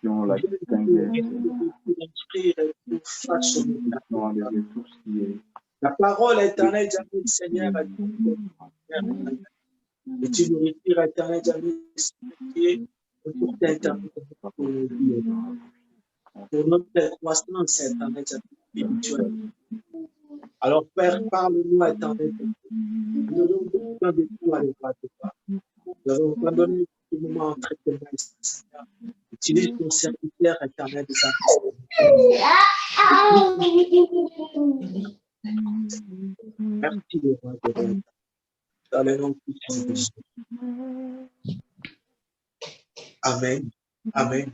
qui ont la distinguer face au envers tout ce qui est La parole éternelle, jamais Seigneur, et tu nourriture éternelle, jamais Seigneur, pour t'intervenir pour nos vies, pour notre croissance éternelle, spirituelle. Alors, Père, parle-nous éternel. Nous avons besoin de toi, le Père de toi. Nous avons abandonné ce moment entre tes mains, Seigneur. Utilise ton serviteur éternel de sa Merci, le roi de roi. Dans le nom puissant de Jésus. Amen. Amen.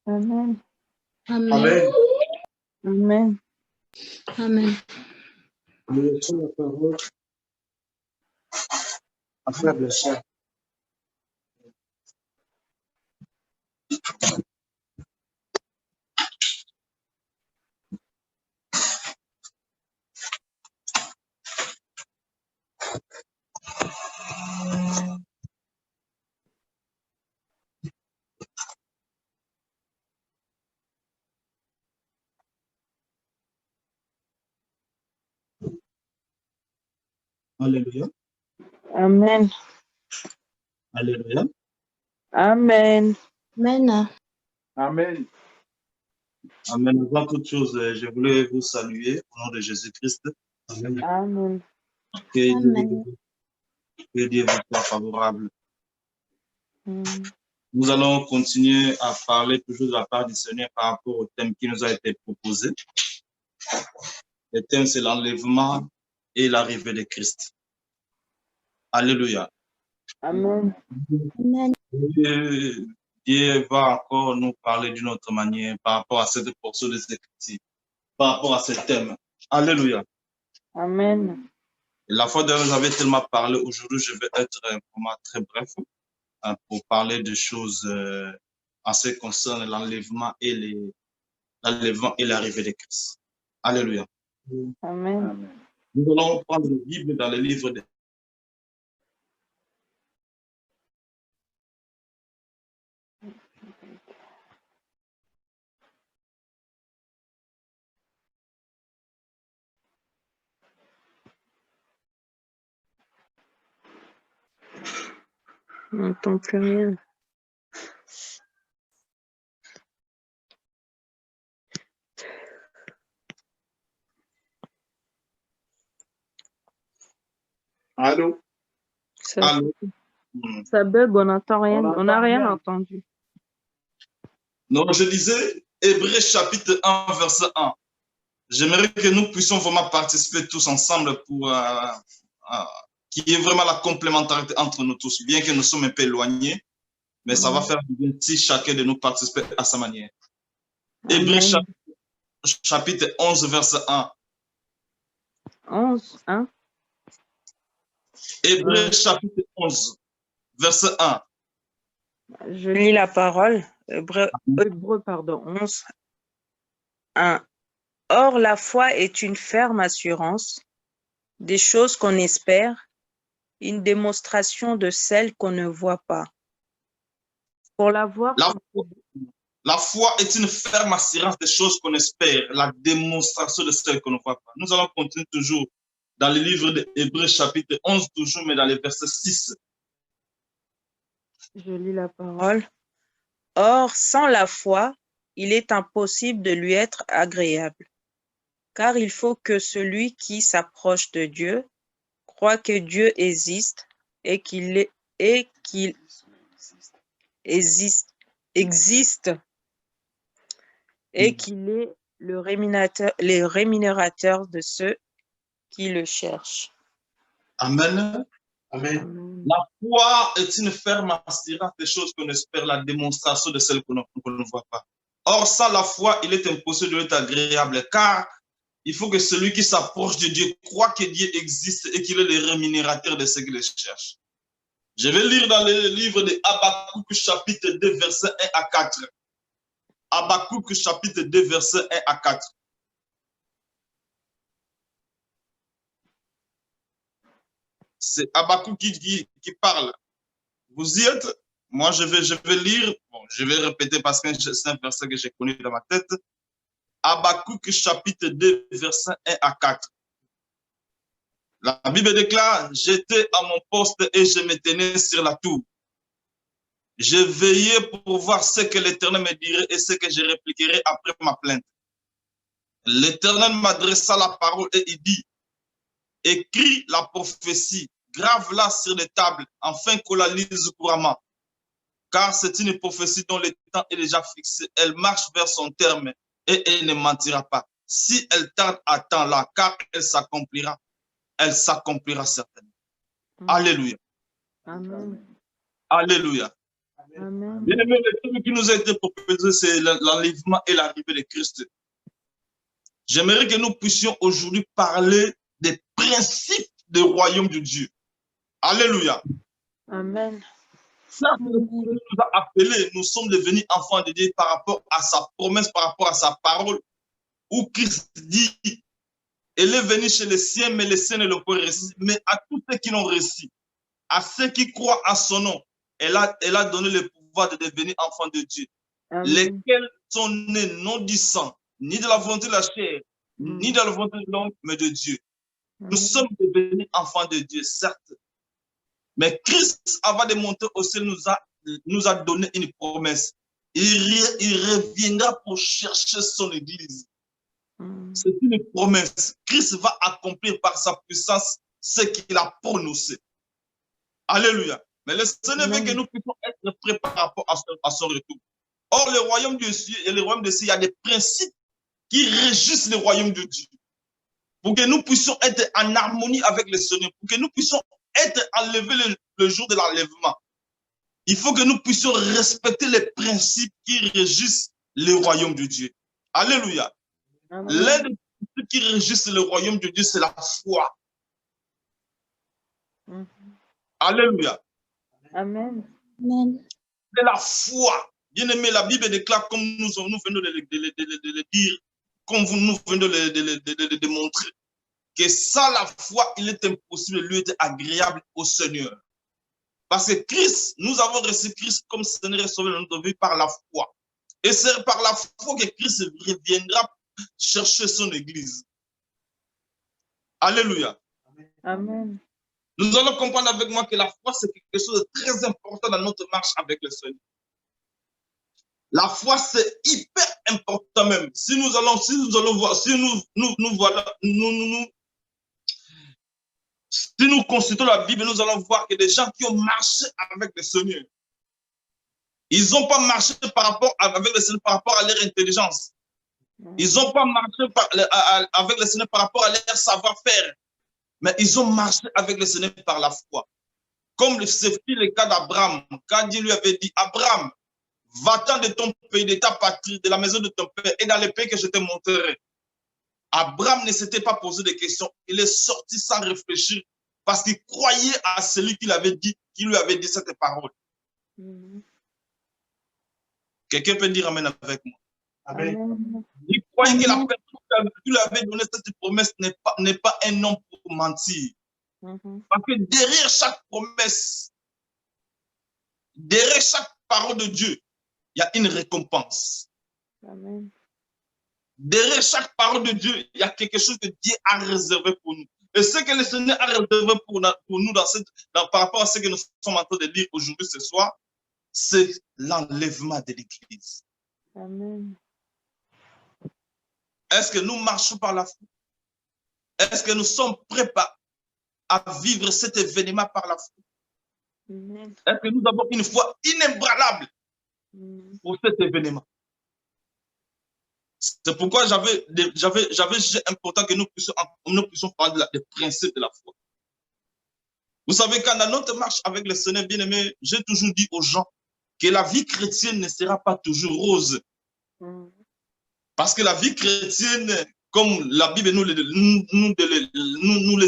Amen. Amen. Amen. Amen. Nous laissons la parole à Frère Blesseur. Alléluia. Amen. Alléluia. Amen. Amen. Amen. Amen. Avant toute chose, je voulais vous saluer au nom de Jésus-Christ. Amen. Amen. Que Dieu vous soit favorable. Nous allons continuer à parler toujours de la part du Seigneur par rapport au thème qui nous a été proposé. Le thème, c'est l'enlèvement et l'arrivée de Christ. Alléluia. Amen. Amen. Dieu va encore nous parler d'une autre manière par rapport à cette portion des Écritures, par rapport à ce thème. Alléluia. Amen. Et la fois dernière, j'avais tellement parlé. Aujourd'hui, je vais être un format très bref pour parler de choses en ce qui concerne l'enlèvement et l'arrivée de Christ. Alléluia. Amen. Nous allons prendre la Bible dans le livre de On n'entend plus rien. Allô? Ça bug, on n'entend rien. On n'a rien entendu. Non, je disais Hébreux chapitre 1, verset 1. J'aimerais que nous puissions vraiment participer tous ensemble pour qu'il y ait vraiment la complémentarité entre nous tous, bien que nous sommes un peu éloignés, mais ça va faire du bien si chacun de nous participe à sa manière. Hébreux chapitre 11, verset 1. 11, 1. Hébreux chapitre 11, verset 1. Je lis la parole. Hébreux, 11, 1. Or, la foi est une ferme assurance des choses qu'on espère, une démonstration de celles qu'on ne voit pas. Pour l'avoir, la foi est une ferme assurance des choses qu'on espère, la démonstration de celles qu'on ne voit pas. Nous allons continuer toujours dans le livre de Hébreux chapitre 11, toujours, mais dans le verset 6. Je lis la parole. Or, sans la foi, il est impossible de lui être agréable, car il faut que celui qui s'approche de Dieu croit que Dieu existe et qu'il existe et qu'il est le rémunérateur de ceux qui le cherchent. Amen. Amen. La foi est une ferme assurance des choses qu'on espère, la démonstration de celles qu'on ne voit pas. Or, sans la foi, il est impossible de être agréable, car il faut que celui qui s'approche de Dieu croit que Dieu existe et qu'il est le rémunérateur de ceux qui le cherchent. Je vais lire dans le livre de Habakkuk, chapitre 2, versets 1 à 4. Habakkuk, chapitre 2, versets 1 à 4. C'est Habakkuk qui parle. Vous y êtes? moi, je vais lire, bon, je vais répéter parce que c'est un verset que j'ai connu dans ma tête. Habakkuk chapitre 2, versets 1 à 4. La Bible déclare, j'étais à mon poste et je me tenais sur la tour. Je veillais pour voir ce que l'Éternel me dirait et ce que je répliquerais après ma plainte. L'Éternel m'adressa la parole et il dit, écris la prophétie, grave-la sur les tables, afin qu'on la lise couramment. Car c'est une prophétie dont le temps est déjà fixé. Elle marche vers son terme et elle ne mentira pas. Si elle tarde à temps là, car elle s'accomplira certainement. Alléluia. Amen. Alléluia. Amen. Bien aimé, le thème qui nous a été proposé, c'est l'enlèvement et l'arrivée de Christ. J'aimerais que nous puissions aujourd'hui parler des principes du royaume de Dieu. Alléluia. Amen. Ça, c'est ce que nous a appelés. Nous sommes devenus enfants de Dieu par rapport à sa promesse, par rapport à sa parole, où Christ dit, elle est venue chez les siens, mais les siens ne l'ont pas reçu. Mais à tous ceux qui l'ont reçu, à ceux qui croient à son nom, elle a donné le pouvoir de devenir enfants de Dieu. Amen. Lesquels sont nés non du sang, ni de la volonté de la chair, ni de la volonté de l'homme, mais de Dieu. Nous sommes devenus enfants de Dieu, certes. Mais Christ, avant de monter au ciel, nous a donné une promesse. Il reviendra pour chercher son église. C'est une promesse. Christ va accomplir par sa puissance ce qu'il a prononcé. Alléluia. Mais le Seigneur veut que nous puissions être prêts par rapport à son retour. Or, le royaume de Dieu et le royaume de Dieu, il y a des principes qui régissent le royaume de Dieu. Pour que nous puissions être en harmonie avec le Seigneur, pour que nous puissions être enlevés le jour de l'enlèvement. Il faut que nous puissions respecter les principes qui régissent le royaume de Dieu. Alléluia. L'un des principes qui régissent le royaume de Dieu, c'est la foi. Alléluia. Amen. Amen. C'est la foi. Bien aimé, la Bible déclare, comme nous venons de le dire, comme nous venons de le démontrer, que sans la foi, il est impossible de lui être agréable au Seigneur. Parce que Christ, nous avons reçu Christ comme Seigneur et Sauveur de notre vie par la foi. Et c'est par la foi que Christ reviendra chercher son église. Alléluia. Amen. Nous allons comprendre avec moi que la foi, c'est quelque chose de très important dans notre marche avec le Seigneur. La foi, c'est hyper important même. Si nous allons voir, si nous consultons la Bible, nous allons voir que des gens qui ont marché avec le Seigneur, ils n'ont pas marché avec le Seigneur par rapport à leur intelligence. Ils n'ont pas marché avec le Seigneur par rapport à leur savoir-faire. Mais ils ont marché avec le Seigneur par la foi. Comme ce fut le cas d'Abraham, quand Dieu lui avait dit, Abraham, va-t'en de ton pays, de ta patrie, de la maison de ton père, et dans le pays que je te montrerai. Abraham ne s'était pas posé de questions. Il est sorti sans réfléchir parce qu'il croyait à celui qui lui avait dit cette parole. Quelqu'un peut dire Amen avec moi. Amen. Il croyait que la personne qui lui avait donné cette promesse n'est pas un homme pour mentir. Parce que derrière chaque promesse, derrière chaque parole de Dieu, il y a une récompense. Amen. Derrière chaque parole de Dieu, il y a quelque chose que Dieu a réservé pour nous. Et ce que le Seigneur a réservé pour nous par rapport à ce que nous sommes en train de lire aujourd'hui, ce soir, c'est l'enlèvement de l'Église. Amen. Est-ce que nous marchons par la foi? Est-ce que nous sommes prêts à vivre cet événement par la foi? Amen. Est-ce que nous avons une foi inébranlable pour cet événement? C'est pourquoi j'avais jugé important que nous puissions parler des principes de la foi. Vous savez, quand dans notre marche avec le Seigneur bien-aimé, j'ai toujours dit aux gens que la vie chrétienne ne sera pas toujours rose. Parce que la vie chrétienne, comme la Bible nous les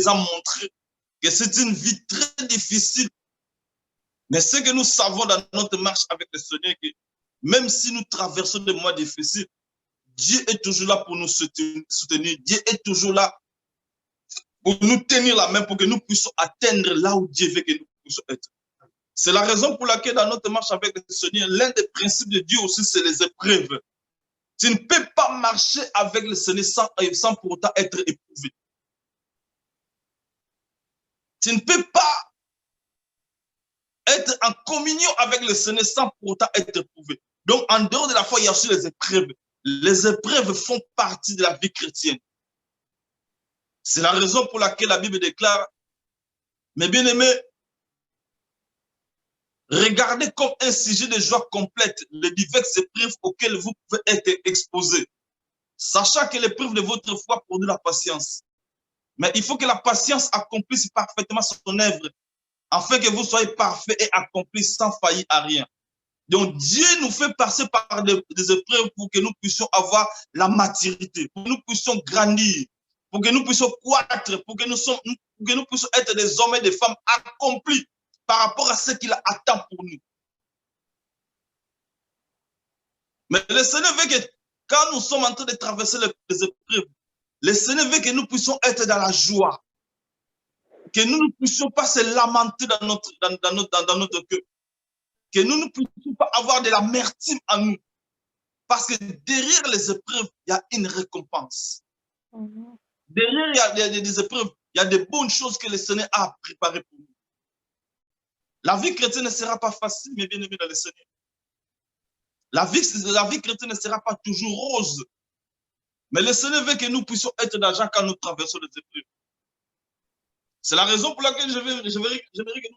a montré, que c'est une vie très difficile. Mais ce que nous savons dans notre marche avec le Seigneur, que même si nous traversons des mois difficiles, Dieu est toujours là pour nous soutenir. Dieu est toujours là pour nous tenir la main, pour que nous puissions atteindre là où Dieu veut que nous puissions être. C'est la raison pour laquelle dans notre marche avec le Seigneur, l'un des principes de Dieu aussi, c'est les épreuves. Tu ne peux pas marcher avec le Seigneur sans pour autant être éprouvé. Tu ne peux pas être en communion avec le Seigneur sans pour autant être éprouvé. Donc, en dehors de la foi, il y a aussi les épreuves. Les épreuves font partie de la vie chrétienne. C'est la raison pour laquelle la Bible déclare, mes bien-aimés, regardez comme un sujet de joie complète les diverses épreuves auxquelles vous pouvez être exposés, sachant que l'épreuve de votre foi produit la patience. Mais il faut que la patience accomplisse parfaitement son œuvre, afin que vous soyez parfaits et accomplis sans faillir à rien. Donc Dieu nous fait passer par des épreuves pour que nous puissions avoir la maturité, pour que nous puissions grandir, pour que nous puissions croître, pour que nous puissions être des hommes et des femmes accomplis par rapport à ce qu'il attend pour nous. Mais le Seigneur veut que quand nous sommes en train de traverser les épreuves, le Seigneur veut que nous puissions être dans la joie, que nous ne puissions pas se lamenter dans notre cœur, que nous ne puissions pas avoir de l'amertume en nous. Parce que derrière les épreuves, il y a une récompense. Derrière il y a des épreuves, il y a des bonnes choses que le Seigneur a préparées pour nous. La vie chrétienne ne sera pas facile, mais bien aimé dans le Seigneur. La vie chrétienne ne sera pas toujours rose. Mais le Seigneur veut que nous puissions être dans la joie quand nous traversons les épreuves. C'est la raison pour laquelle j'aimerais que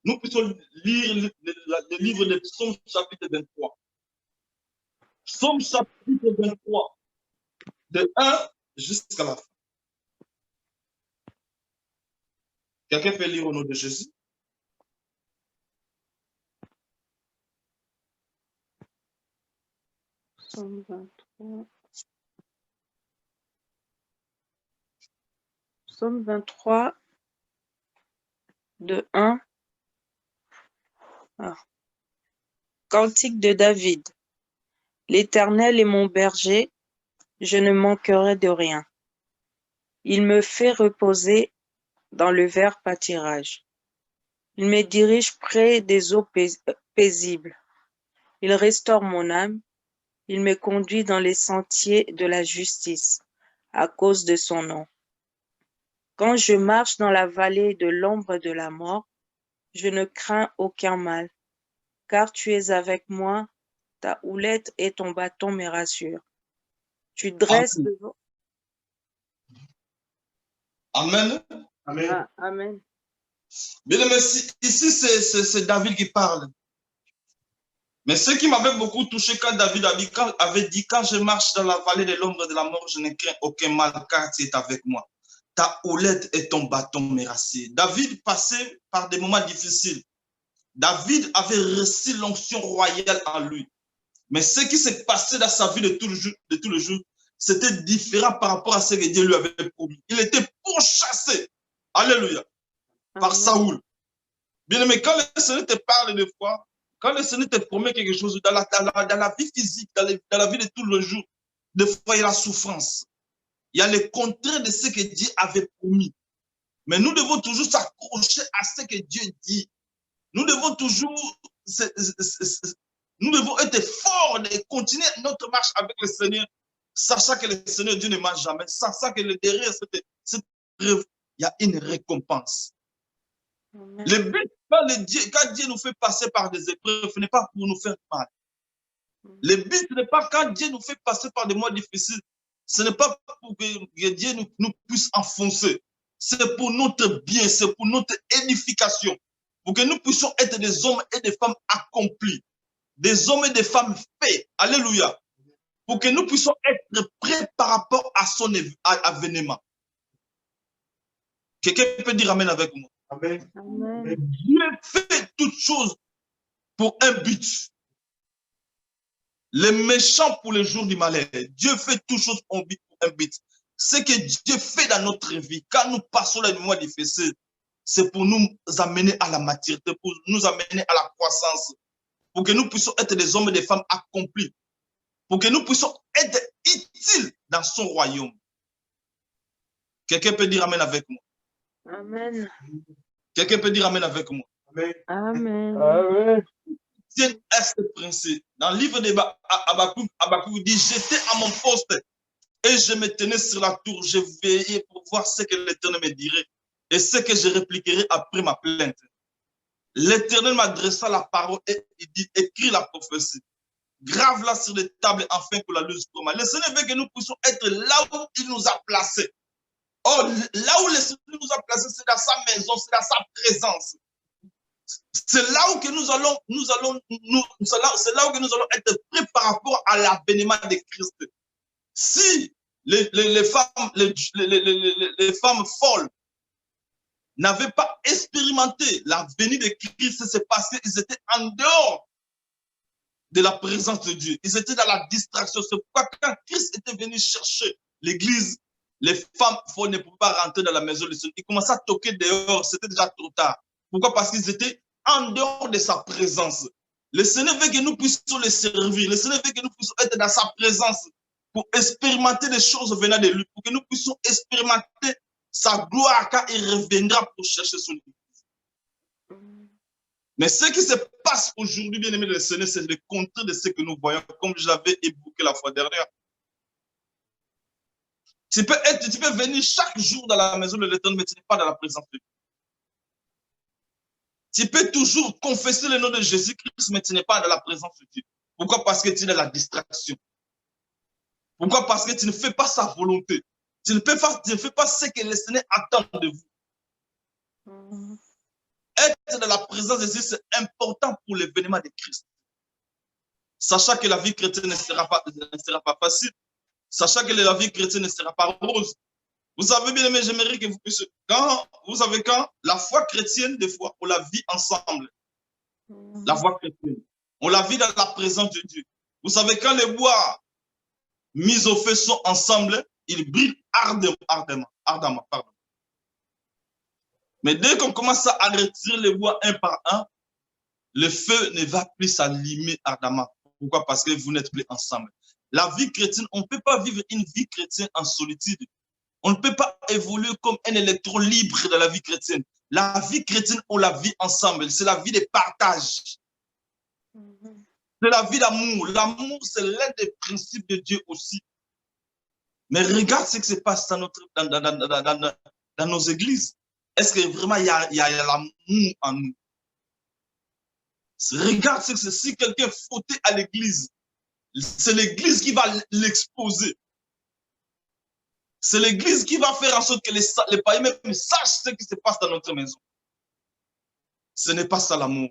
nous puissions lire le livre de Psaume chapitre 23. Psaume chapitre 23, de 1 jusqu'à la fin. Quelqu'un peut lire au nom de Jésus? Psaume 23. Psaume 23, de 1. Cantique de David. L'Éternel est mon berger, je ne manquerai de rien. Il me fait reposer dans le vert pâturage. Il me dirige près des eaux paisibles. Il restaure mon âme. Il me conduit dans les sentiers de la justice, à cause de son nom. Quand je marche dans la vallée de l'ombre de la mort, je ne crains aucun mal, car tu es avec moi, ta houlette et ton bâton me rassurent. Tu dresses devant... Amen. Amen. Ah, amen. Bien aimé, ici c'est David qui parle. Mais ce qui m'avait beaucoup touché quand David avait dit, quand je marche dans la vallée de l'ombre de la mort, je ne crains aucun mal, car tu es avec moi. Ta houlette et ton bâton me rassurent. David passait par des moments difficiles. David avait reçu l'onction royale en lui. Mais ce qui s'est passé dans sa vie de tous les jours, c'était différent par rapport à ce que Dieu lui avait promis. Il était pourchassé, alléluia, par Saoul. Bien aimé, quand le Seigneur te parle des fois, quand le Seigneur te promet quelque chose dans la vie physique, dans la vie de tous les jours, des fois il y a la souffrance. Il y a le contraire de ce que Dieu avait promis. Mais nous devons toujours s'accrocher à ce que Dieu dit. Nous devons toujours, nous devons être forts et continuer notre marche avec le Seigneur, sachant que le Seigneur Dieu ne mange jamais, sachant que derrière cette preuve, il y a une récompense. Amen. Le but, quand Dieu nous fait passer par des épreuves, ce n'est pas pour nous faire mal. Le but, ce n'est pas quand Dieu nous fait passer par des mois difficiles, ce n'est pas pour que Dieu nous puisse enfoncer. C'est pour notre bien, c'est pour notre édification. Pour que nous puissions être des hommes et des femmes accomplis. Des hommes et des femmes faits. Alléluia. Pour que nous puissions être prêts par rapport à son avènement. Quelqu'un peut dire amen avec moi. Amen. Amen. Dieu fait toutes choses pour un but. Les méchants pour le jour du malheur. Dieu fait toutes choses pour un but. Ce que Dieu fait dans notre vie, quand nous passons les mois difficiles, c'est pour nous amener à la maturité, pour nous amener à la croissance, pour que nous puissions être des hommes et des femmes accomplis, pour que nous puissions être utiles dans son royaume. Quelqu'un peut dire amen avec moi? Amen. Quelqu'un peut dire amen avec moi? Amen. Amen. Tiens à ce principe. Dans le livre de Habakkuk dit, j'étais à mon poste et je me tenais sur la tour. Je veillais pour voir ce que l'Éternel me dirait et ce que je répliquerai après ma plainte. L'Éternel m'adressa la parole et il dit, écris la prophétie. Grave-la sur les tables afin que la luz commence. Le Seigneur veut que nous puissions être là où il nous a placés. Or, là où le Seigneur nous a placés, c'est dans sa maison, c'est dans sa présence. C'est là où que nous allons c'est là où que nous allons être prêts par rapport à l'avènement de Christ. Si les femmes folles n'avaient pas expérimenté la venue de Christ, c'est parce qu'ils étaient en dehors de la présence de Dieu. Ils étaient dans la distraction. C'est pourquoi quand Christ était venu chercher l'église, les femmes folles ne pouvaient pas rentrer dans la maison de Dieu. Ils commençaient à toquer dehors. C'était déjà trop tard. Pourquoi? Parce qu'ils étaient en dehors de sa présence. Le Seigneur veut que nous puissions le servir. Le Seigneur veut que nous puissions être dans sa présence pour expérimenter des choses venant de lui, pour que nous puissions expérimenter sa gloire quand il reviendra pour chercher son église. Mais ce qui se passe aujourd'hui, bien aimé de le Seigneur, c'est le contraire de ce que nous voyons, comme je l'avais évoqué la fois dernière. Tu peux venir chaque jour dans la maison de l'Éternel, mais tu n'es pas dans la présence de Dieu. Tu peux toujours confesser le nom de Jésus-Christ, mais tu n'es pas dans la présence de Dieu. Pourquoi? Parce que tu es dans la distraction. Pourquoi? Parce que tu ne fais pas sa volonté. Tu ne fais pas ce que le Seigneur attend de vous. Être dans la présence de Dieu, c'est important pour l'événement de Christ. Sachant que la vie chrétienne ne sera pas facile, sachant que la vie chrétienne ne sera pas rose. Vous savez bien aimé, j'aimerais que vous puissiez, quand la foi chrétienne, des fois, on la vit ensemble. La foi chrétienne. On la vit dans la présence de Dieu. Vous savez, quand les bois mis au feu sont ensemble, ils brillent ardemment. Mais dès qu'on commence à retirer les bois un par un, le feu ne va plus s'allumer ardemment. Pourquoi? Parce que vous n'êtes plus ensemble. La vie chrétienne, on ne peut pas vivre une vie chrétienne en solitude. On ne peut pas évoluer comme un électron libre dans la vie chrétienne. La vie chrétienne, on la vit ensemble. C'est la vie de partage. C'est la vie d'amour. L'amour, c'est l'un des principes de Dieu aussi. Mais regarde ce qui se passe dans nos églises. Est-ce que vraiment il y a l'amour en nous? Regarde ce que c'est. Si quelqu'un fautait à l'église, c'est l'église qui va l'exposer. C'est l'église qui va faire en sorte que les païens même sachent ce qui se passe dans notre maison. Ce n'est pas ça l'amour.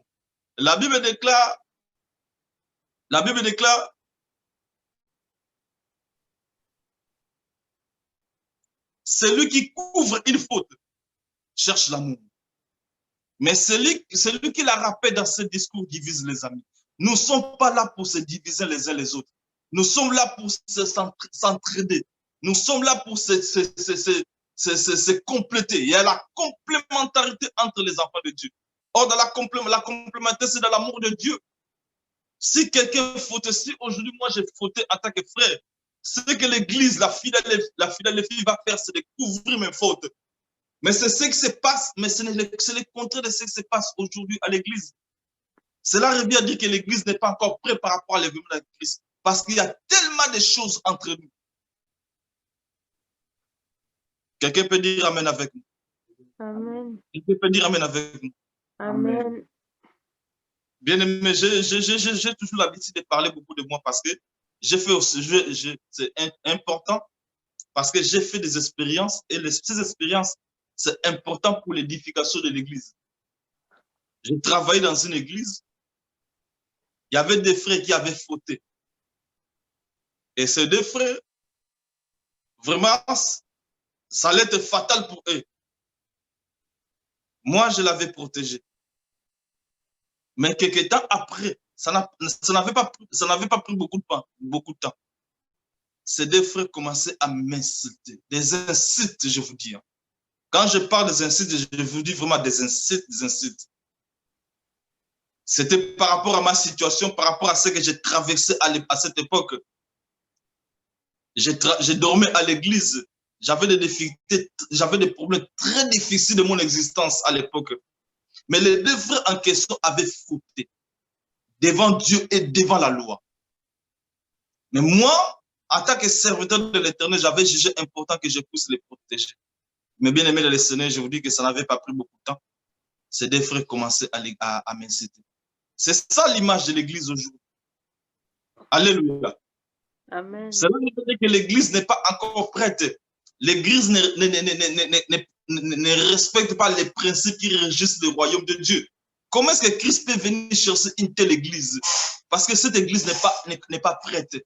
La Bible déclare, celui qui couvre une faute cherche l'amour. Mais celui qui la rappelle dans ce discours divise les amis. Nous ne sommes pas là pour se diviser les uns les autres. Nous sommes là pour s'entraider. Nous sommes là pour se compléter. Il y a la complémentarité entre les enfants de Dieu. Or, dans la complémentarité, c'est dans l'amour de Dieu. Si quelqu'un faute, si aujourd'hui moi j'ai fauté en tant que frère, ce que l'église, la fidèle fille va faire, c'est de couvrir mes fautes. Mais c'est ce qui se passe, mais c'est le contraire de ce qui se passe aujourd'hui à l'église. Cela revient à dire que l'église n'est pas encore prête par rapport à l'événement de Christ. Parce qu'il y a tellement de choses entre nous. Quelqu'un peut dire Amen avec nous. Amen. Quelqu'un peut dire Amen avec nous. Amen. Bien aimé, j'ai toujours l'habitude de parler beaucoup de moi parce que j'ai fait aussi, c'est important parce que j'ai fait des expériences et ces expériences, c'est important pour l'édification de l'église. J'ai travaillé dans une église, il y avait des frères qui avaient fauté. Et ces deux frères, vraiment, ça allait être fatal pour eux. Moi, je l'avais protégé. Mais quelques temps après, ça n'avait pas pris beaucoup de temps. Ces deux frères commençaient à m'insulter. Des insultes, je vous dis. Quand je parle des insultes, je vous dis vraiment des insultes. C'était par rapport à ma situation, par rapport à ce que j'ai traversé à cette époque. Je dormais à l'église. J'avais des problèmes très difficiles de mon existence à l'époque. Mais les deux frères en question avaient fauté devant Dieu et devant la loi. Mais moi, en tant que serviteur de l'Éternel, j'avais jugé important que je puisse les protéger. Mais bien aimé dans le Seigneur, je vous dis que ça n'avait pas pris beaucoup de temps. Ces deux frères commençaient à m'inciter. C'est ça l'image de l'Église aujourd'hui. Alléluia. Amen. Cela veut dire que l'Église n'est pas encore prête. L'Église ne respecte pas les principes qui régissent le royaume de Dieu. Comment est-ce que Christ peut venir chercher une telle Église? Parce que cette Église n'est pas prête.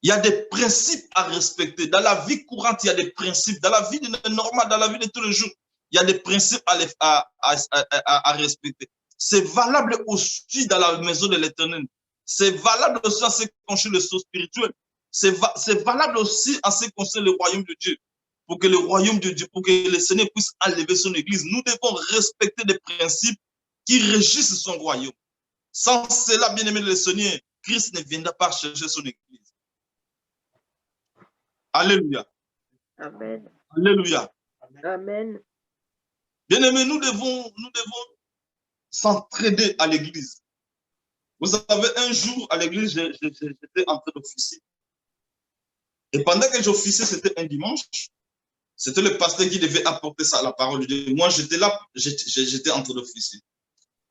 Il y a des principes à respecter. Dans la vie courante, il y a des principes. Dans la vie normale, dans la vie de tous les jours, il y a des principes à respecter. C'est valable aussi dans la maison de l'Éternel. C'est valable aussi en ce qui concerne le saut spirituel. C'est valable aussi en ce qui concerne le royaume de Dieu. Pour que le royaume de Dieu, pour que le Seigneur puisse enlever son Église, nous devons respecter des principes qui régissent son royaume. Sans cela, bien aimé le Seigneur, Christ ne viendra pas chercher son Église. Alléluia. Amen. Alléluia. Amen. Bien-aimés, nous devons s'entraider à l'église. Vous savez, un jour à l'église, j'étais en train d'officier. Et pendant que j'officiais, c'était un dimanche. C'était le pasteur qui devait apporter ça à la parole de Dieu. Moi, j'étais là, j'étais en train d'officier.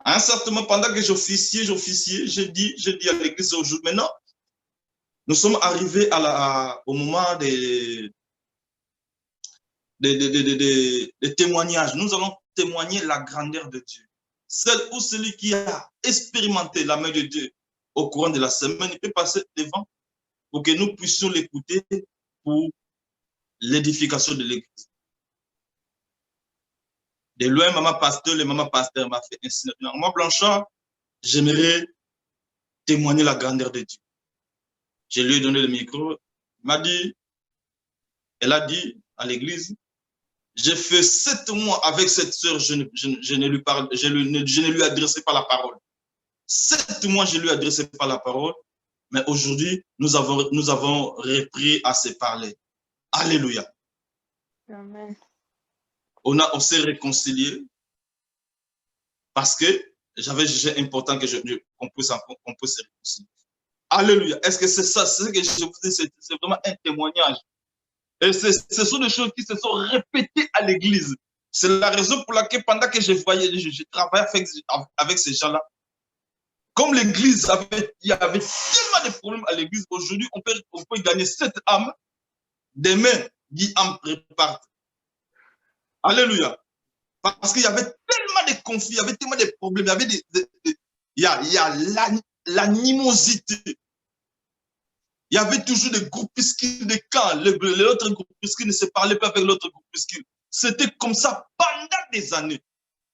À un certain moment, pendant que j'officiais, j'ai dit à l'église aujourd'hui, maintenant, nous sommes arrivés au moment des témoignages. Nous allons témoigner la grandeur de Dieu. Celle ou celui qui a expérimenté la main de Dieu au courant de la semaine, il peut passer devant pour que nous puissions l'écouter pour l'édification de l'église. De loin, le maman pasteur m'a fait un signe. Moi, Blanchard, j'aimerais témoigner la grandeur de Dieu. Je lui ai donné le micro. Elle a dit à l'église, j'ai fait 7 mois avec cette sœur, je ne lui adressais pas la parole. 7 mois, je lui adressais pas la parole, mais aujourd'hui, nous avons repris à se parler. Alléluia. Amen. On s'est réconciliés parce que j'avais jugé important qu'on puisse se réconcilier. Alléluia. Est-ce que c'est ça? C'est ce que je vous dis, c'est vraiment un témoignage. Et ce sont des choses qui se sont répétées à l'église. C'est la raison pour laquelle pendant que je travaillais avec ces gens-là, comme l'église il y avait tellement de problèmes à l'église, aujourd'hui, on peut gagner 7 âmes, demain, 10 âmes préparent. Alléluia. Parce qu'il y avait tellement de conflits, il y avait tellement de problèmes, il y a l'animosité. Il y avait toujours des groupuscules de camps. L'autre groupuscule ne se parlait pas avec l'autre groupuscule. C'était comme ça pendant des années.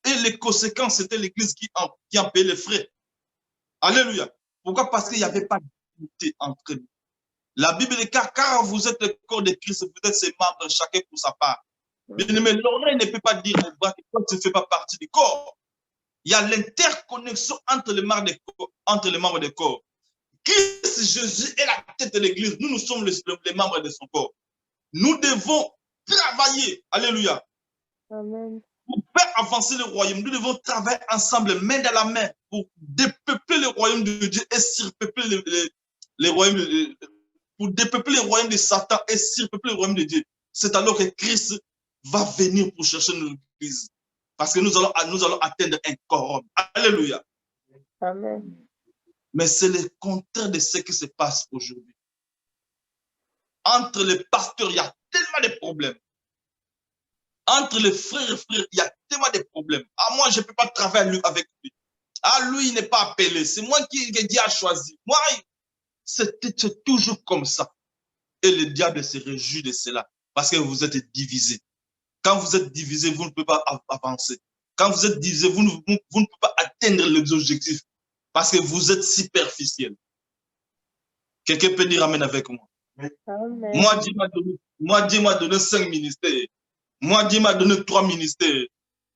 Et les conséquences, c'était l'église qui en payait les frais. Alléluia. Pourquoi? Parce qu'il n'y avait pas d'unité entre nous. La Bible dit car vous êtes le corps de Christ, vous êtes ses membres, chacun pour sa part. Mais l'oreille ne peut pas dire au bras que toi, tu ne fais pas partie du corps. Il y a l'interconnexion entre les membres du corps. Christ Jésus est la tête de l'église. Nous sommes les membres de son corps. Nous devons travailler. Alléluia. Amen. Pour faire avancer le royaume, nous devons travailler ensemble, main dans la main, pour dépeupler le royaume de Dieu et surpeupler les royaumes pour dépeupler le royaume de Satan et surpeupler le royaume de Dieu. C'est alors que Christ va venir pour chercher notre église. Parce que nous allons atteindre un quorum. Alléluia. Amen. Mais c'est le contraire de ce qui se passe aujourd'hui. Entre les pasteurs, il y a tellement de problèmes. Entre les frères et frères, il y a tellement de problèmes. Ah, moi, je ne peux pas travailler avec lui. Ah, lui, il n'est pas appelé. C'est moi qui Dieu a choisi. Moi, c'est toujours comme ça. Et le diable se réjouit de cela. Parce que vous êtes divisés. Quand vous êtes divisés, vous ne pouvez pas avancer. Quand vous êtes divisés, vous ne pouvez pas atteindre les objectifs. Parce que vous êtes superficiel. Quelqu'un peut dire amen avec moi. Amen. Moi, Dieu m'a donné 5 ministères. Moi, Dieu m'a donné 3 ministères.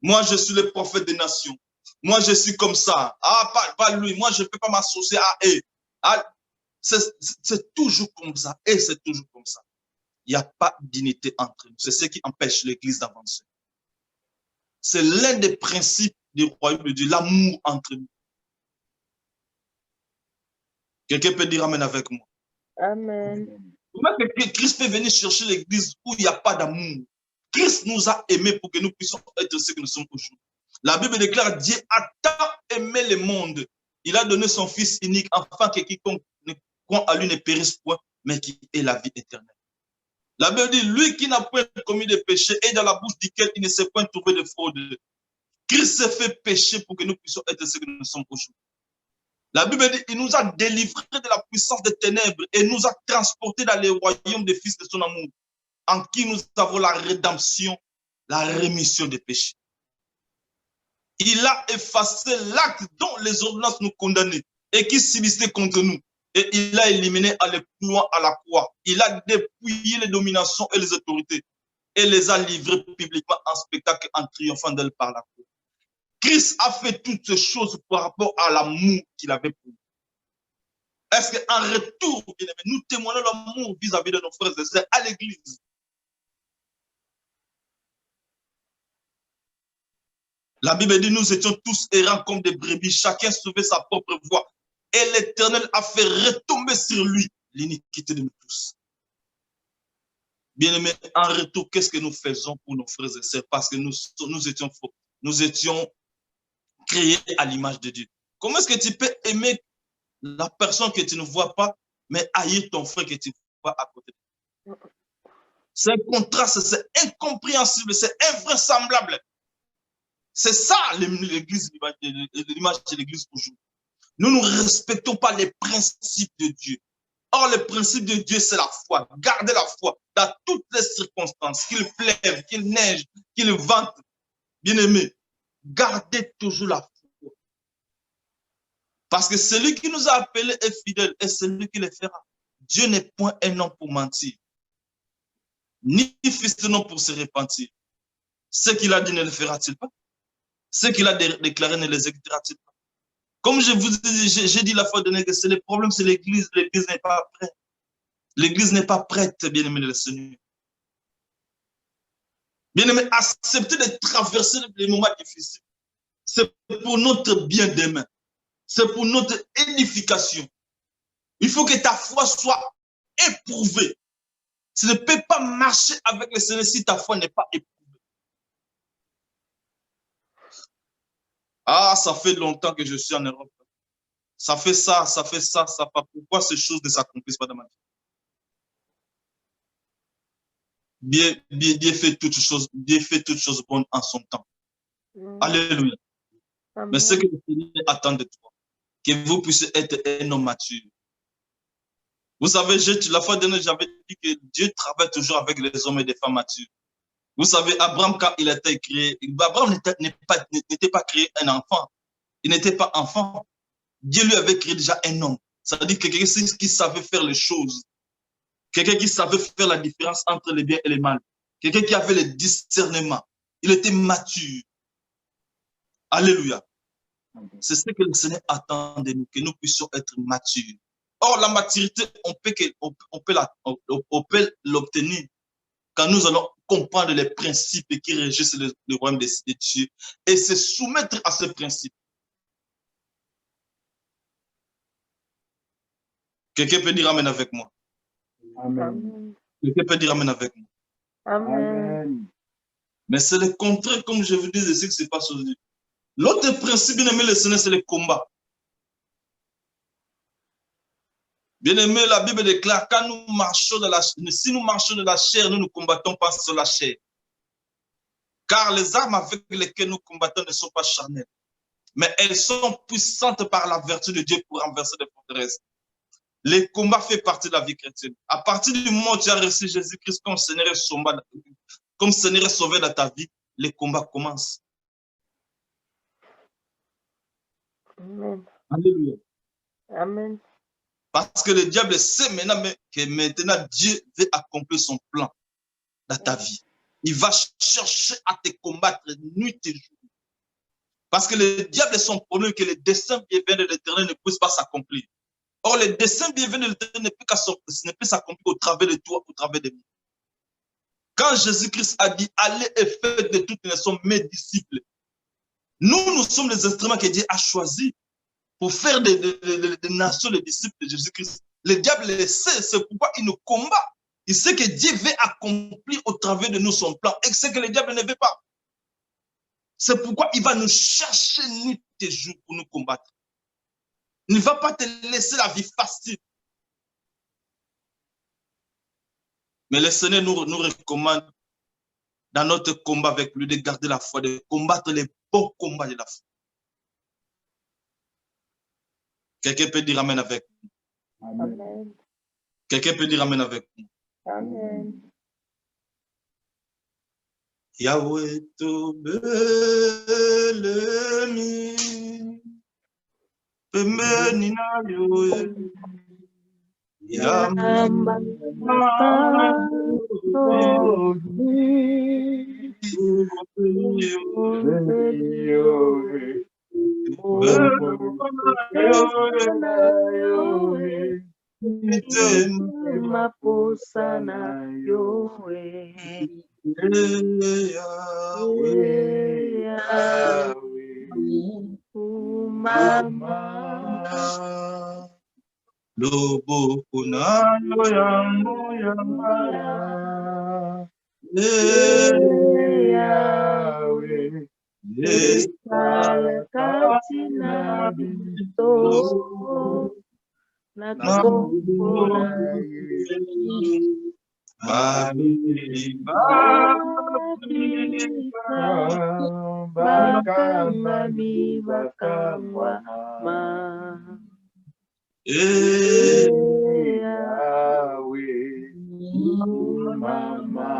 Moi, je suis le prophète des nations. Moi, je suis comme ça. Ah, pas lui. Moi, je ne peux pas m'associer à eux. Ah, c'est toujours comme ça. Et c'est toujours comme ça. Il n'y a pas d'unité entre nous. C'est ce qui empêche l'église d'avancer. c'est l'un des principes du royaume de Dieu, l'amour entre nous. Quelqu'un peut dire Amen avec moi. Amen. Comment que Christ peut venir chercher l'église où il n'y a pas d'amour? Christ nous a aimés pour que nous puissions être ce que nous sommes aujourd'hui. La Bible déclare, Dieu a tant aimé le monde. Il a donné son Fils unique, afin que quiconque ne croit à lui ne périsse point, mais qui ait la vie éternelle. La Bible dit, lui qui n'a point commis de péché et dans la bouche duquel il ne s'est point trouvé de fraude. Christ s'est fait pécher pour que nous puissions être ce que nous sommes aujourd'hui. La Bible dit, il nous a délivrés de la puissance des ténèbres et nous a transportés dans le royaume des fils de son amour, en qui nous avons la rédemption, la rémission des péchés. Il a effacé l'acte dont les ordonnances nous condamnaient et qui subsistait contre nous. Et il a éliminé à la croix. Il a dépouillé les dominations et les autorités et les a livrées publiquement en spectacle en triomphant d'elles par la croix. Christ a fait toutes ces choses par rapport à l'amour qu'il avait pour nous. Est-ce qu'en retour, bien aimé, nous témoignons l'amour vis-à-vis de nos frères et sœurs à l'église? La Bible dit, nous étions tous errants comme des brebis, chacun suivait sa propre voie. Et l'Éternel a fait retomber sur lui l'iniquité de nous tous. Bien-aimés, en retour, qu'est-ce que nous faisons pour nos frères et sœurs? Parce que nous étions faux. Nous étions créés à l'image de Dieu. Comment est-ce que tu peux aimer la personne que tu ne vois pas, mais haïr ton frère que tu vois à côté de toi? C'est un contraste, c'est incompréhensible, c'est invraisemblable. C'est ça l'église, l'image de l'église aujourd'hui. Nous ne respectons pas les principes de Dieu. Or, le principe de Dieu, c'est la foi. Gardez la foi dans toutes les circonstances, qu'il pleuve, qu'il neige, qu'il vente. Bien-aimé, gardez toujours la foi. Parce que celui qui nous a appelés est fidèle et celui qui le fera. Dieu n'est point un homme pour mentir, ni fils de homme pour se repentir. Ce qu'il a dit ne le fera-t-il pas? Ce qu'il a déclaré ne les exécutera-t-il pas? Comme je vous dis, j'ai dit la fois dernière que c'est le problème, c'est l'église. L'église n'est pas prête. L'église n'est pas prête, bien-aimé de le Seigneur. Bien-aimé, accepter de traverser les moments difficiles. C'est pour notre bien demain. C'est pour notre édification. Il faut que ta foi soit éprouvée. Tu ne peux pas marcher avec le Seigneur si ta foi n'est pas éprouvée. Ah, ça fait longtemps que je suis en Europe. Ça fait ça, ça fait ça, ça fait. Pourquoi ces choses ne s'accomplissent pas dans ma vie? Dieu fait toutes choses bonnes en son temps. Alléluia. Amen. Mais ce que le Seigneur attend de toi, que vous puissiez être un homme mature. Vous savez, la fois dernière, j'avais dit que Dieu travaille toujours avec les hommes et les femmes matures. Vous savez, Abraham, quand il a été créé, Abraham n'était pas créé un enfant. Il n'était pas enfant. Dieu lui avait créé déjà un homme. Ça veut dire quelqu'un qui savait faire les choses. Quelqu'un qui savait faire la différence entre les biens et les mal. Quelqu'un qui avait le discernement. Il était mature. Alléluia. C'est ce que le Seigneur attend de nous, que nous puissions être matures. Or, la maturité, on peut l'obtenir quand nous allons comprendre les principes qui régissent le royaume de Dieu et se soumettre à ces principes. Quelqu'un peut dire Amen avec moi? Amen. Quelqu'un peut dire Amen avec moi? Amen. Mais c'est le contraire, comme je vous dis, de ce qui se passe aujourd'hui. L'autre principe, bien aimé, le Seigneur, c'est le combat. Bien aimé, la Bible déclare, quand nous marchons si nous marchons de la chair, nous ne combattons pas sur la chair. Car les armes avec lesquelles nous combattons ne sont pas charnelles, mais elles sont puissantes par la vertu de Dieu pour renverser les forteresses. Le combat fait partie de la vie chrétienne. À partir du moment où tu as reçu Jésus-Christ comme Seigneur et Sauveur dans ta vie, les combats commencent. Amen. Alléluia. Amen. Parce que le diable sait que maintenant Dieu veut accomplir son plan dans ta vie. Il va chercher à te combattre nuit et jour. Parce que le diable est son problème que les desseins bienvenus de l'Éternel ne puissent pas s'accomplir. Or, les desseins bienvenus de l'Éternel ne peuvent s'accomplir au travers de toi, au travers de moi. Quand Jésus-Christ a dit, allez et faites de toutes les nations mes disciples, nous sommes les instruments que Dieu a choisis pour faire des nations les disciples de Jésus-Christ. Le diable le sait, c'est pourquoi il nous combat. Il sait que Dieu veut accomplir au travers de nous son plan et c'est que le diable ne veut pas. C'est pourquoi il va nous chercher nuit et jour pour nous combattre. Il ne va pas te laisser la vie facile. Mais le Seigneur nous recommande dans notre combat avec lui de garder la foi, de combattre les bons combats de la foi. Quelqu'un peut dire amen avec nous. Amen. Quelqu'un peut dire amen avec nous. Amen. Yahweh tobelemi pembeni na yo Yamba maposana yowe mama loboko na yo yango yamaya Yahweh, esala kati na bito na kombola bakangami bakangwa ma Yahweh, Mama.